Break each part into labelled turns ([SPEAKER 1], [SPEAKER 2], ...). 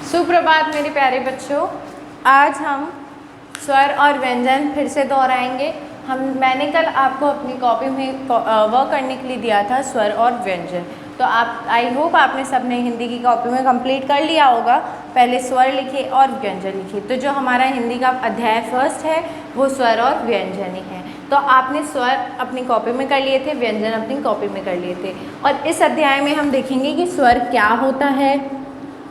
[SPEAKER 1] सुप्रभात मेरे प्यारे बच्चों। आज हम स्वर और व्यंजन फिर से दोहराएंगे। मैंने कल आपको अपनी कॉपी में वर्क करने के लिए दिया था स्वर और व्यंजन, तो आप आई होप आपने सबने हिंदी की कॉपी में कंप्लीट कर लिया होगा। पहले स्वर लिखिए और व्यंजन लिखिए। तो जो हमारा हिंदी का अध्याय फर्स्ट है वो स्वर और व्यंजन ही है। तो आपने स्वर अपनी कॉपी में कर लिए थे, व्यंजन अपनी कॉपी में कर लिए थे। और इस अध्याय में हम देखेंगे कि स्वर क्या होता है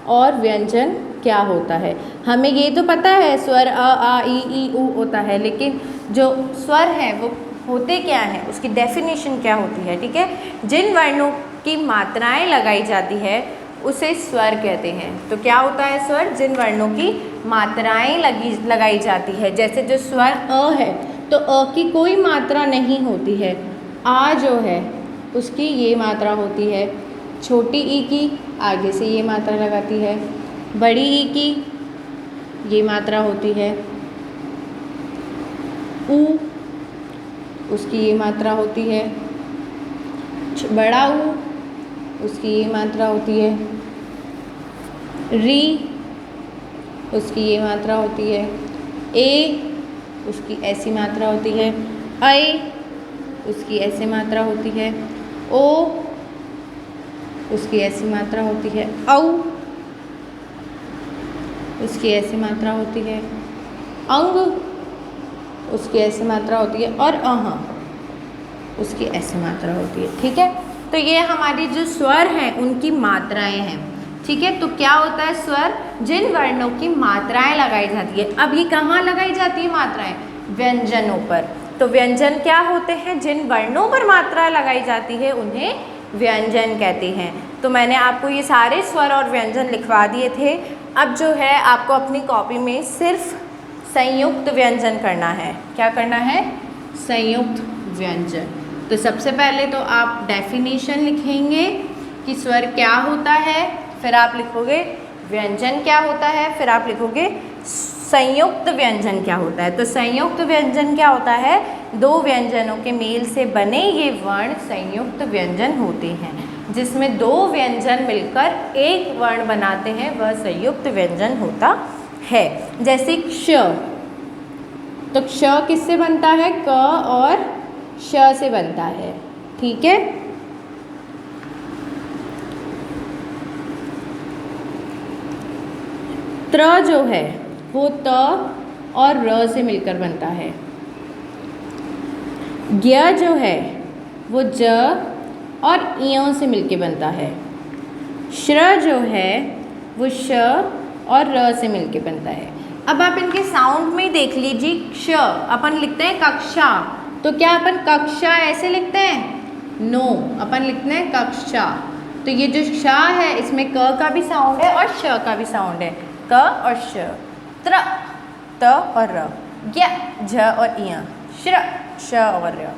[SPEAKER 1] और व्यंजन क्या होता है। हमें ये तो पता है स्वर अ आ ई उ होता है, लेकिन जो स्वर हैं वो होते क्या हैं, उसकी डेफिनेशन क्या होती है। ठीक है, जिन वर्णों की मात्राएं लगाई जाती है उसे स्वर कहते हैं। तो क्या होता है स्वर? जिन वर्णों की मात्राएं लगाई जाती है। जैसे जो स्वर अ है तो अ की कोई मात्रा नहीं होती है। आ जो है उसकी ये मात्रा होती है। छोटी ई की आगे से ये मात्रा लगाती है। बड़ी ई की ये मात्रा होती है। ऊ उसकी ये मात्रा होती है। बड़ा ऊ उसकी ये मात्रा होती है। री उसकी ये मात्रा होती है। ए उसकी ऐसी मात्रा होती है। ऐ उसकी ऐसी मात्रा होती है। ओ उसकी ऐसी मात्रा होती है। औ उसकी ऐसी मात्रा होती है। अंग उसकी ऐसी मात्रा होती है। और अह उसकी ऐसी मात्रा होती है। ठीक है, तो ये हमारी जो स्वर हैं उनकी मात्राएं हैं। ठीक है, तो क्या होता है स्वर? जिन वर्णों की मात्राएं लगाई जाती है। अब ये कहाँ लगाई जाती है मात्राएं? व्यंजनों पर। तो व्यंजन क्या होते हैं? जिन वर्णों पर मात्रा लगाई जाती है उन्हें व्यंजन कहते हैं। तो मैंने आपको ये सारे स्वर और व्यंजन लिखवा दिए थे। अब जो है आपको अपनी कॉपी में सिर्फ संयुक्त व्यंजन करना है। क्या करना है? संयुक्त व्यंजन। तो सबसे पहले तो आप डेफिनेशन लिखेंगे कि स्वर क्या होता है, फिर आप लिखोगे व्यंजन क्या होता है, फिर आप लिखोगे संयुक्त व्यंजन क्या होता है। तो संयुक्त व्यंजन क्या होता है? दो व्यंजनों के मेल से बने ये वर्ण संयुक्त व्यंजन होते हैं। जिसमें दो व्यंजन मिलकर एक वर्ण बनाते हैं वह संयुक्त व्यंजन होता है। जैसे क्ष, तो क्ष किससे बनता है? क और श से बनता है। ठीक है, त्र जो है वो त और र से मिलकर बनता है। ज्ञ जो है वो ज और इयों से मिलकर बनता है। श्र जो है वो श और र से मिलकर बनता है। अब आप इनके साउंड में देख लीजिए। क्ष अपन लिखते हैं कक्षा, तो क्या अपन कक्षा ऐसे लिखते हैं? नो, अपन लिखते हैं कक्षा। तो ये जो श है इसमें क का भी साउंड है और श का भी साउंड है। क और श। त्र त और र। ज्ञ झ और इय। श्र श और र।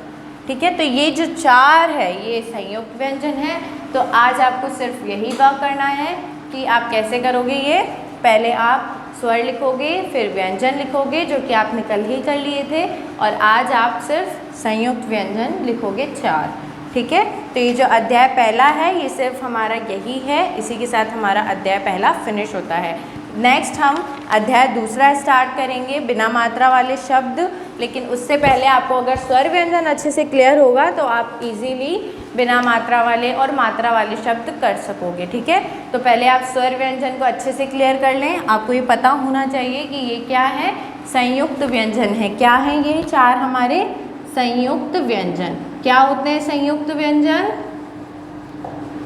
[SPEAKER 1] ठीक है, तो ये जो चार है ये संयुक्त व्यंजन है। तो आज आपको सिर्फ यही वर्क करना है कि आप कैसे करोगे ये। पहले आप स्वर लिखोगे, फिर व्यंजन लिखोगे जो कि आपने कल ही कर लिए थे, और आज आप सिर्फ संयुक्त व्यंजन लिखोगे 4। ठीक है, तो ये जो अध्याय पहला है ये सिर्फ हमारा यही है। इसी के साथ हमारा अध्याय पहला फिनिश होता है। नेक्स्ट हम अध्याय दूसरा स्टार्ट करेंगे बिना मात्रा वाले शब्द। लेकिन उससे पहले आपको अगर स्वर व्यंजन अच्छे से क्लियर होगा तो आप इजीली बिना मात्रा वाले और मात्रा वाले शब्द कर सकोगे। ठीक है, तो पहले आप स्वर व्यंजन को अच्छे से क्लियर कर लें। आपको ये पता होना चाहिए कि ये क्या है? संयुक्त व्यंजन है। क्या है ये? 4 हमारे संयुक्त व्यंजन। क्या होते हैं संयुक्त व्यंजन?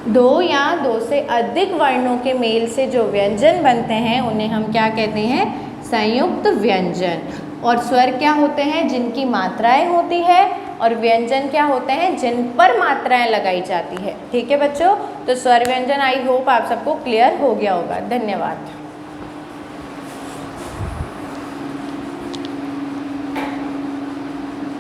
[SPEAKER 1] दो या दो से अधिक वर्णों के मेल से जो व्यंजन बनते हैं उन्हें हम क्या कहते हैं? संयुक्त व्यंजन। और स्वर क्या होते हैं? जिनकी मात्राएं होती है, और व्यंजन क्या होते हैं? जिन पर मात्राएं लगाई जाती है। ठीक है बच्चों, तो स्वर व्यंजन आई होप आप सबको क्लियर हो गया होगा। धन्यवाद।